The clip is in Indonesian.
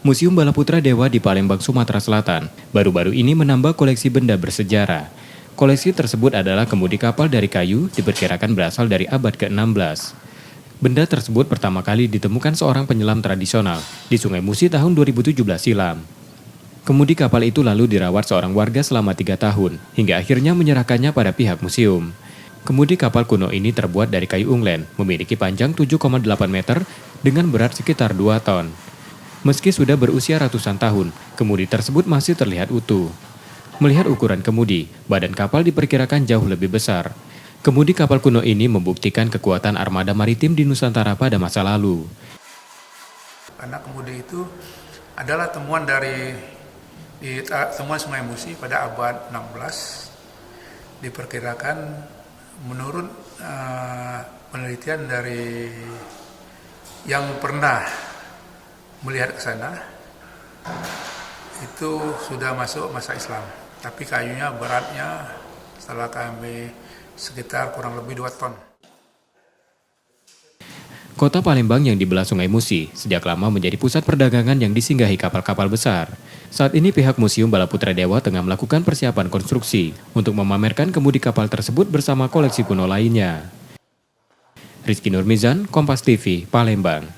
Museum Balaputra Dewa di Palembang, Sumatera Selatan, baru-baru ini menambah koleksi benda bersejarah. Koleksi tersebut adalah kemudi kapal dari kayu, diperkirakan berasal dari abad ke-16. Benda tersebut pertama kali ditemukan seorang penyelam tradisional di Sungai Musi tahun 2017 silam. Kemudi kapal itu lalu dirawat seorang warga selama 3 tahun, hingga akhirnya menyerahkannya pada pihak museum. Kemudi kapal kuno ini terbuat dari kayu unglen, memiliki panjang 7,8 meter dengan berat sekitar 2 ton. Meski sudah berusia ratusan tahun, kemudi tersebut masih terlihat utuh. Melihat ukuran kemudi, badan kapal diperkirakan jauh lebih besar. Kemudi kapal kuno ini membuktikan kekuatan armada maritim di Nusantara pada masa lalu. Karena kemudi itu adalah temuan temuan Sungai Musi pada abad 16. Diperkirakan menurut penelitian dari yang pernah melihat ke sana, itu sudah masuk masa Islam. Tapi kayunya beratnya setelah kami sekitar kurang lebih 2 ton. Kota Palembang yang dibelah Sungai Musi sejak lama menjadi pusat perdagangan yang disinggahi kapal-kapal besar. Saat ini pihak Museum Balaputra Dewa tengah melakukan persiapan konstruksi untuk memamerkan kemudi kapal tersebut bersama koleksi kuno lainnya. Rizky Nurmizan, Kompas TV, Palembang.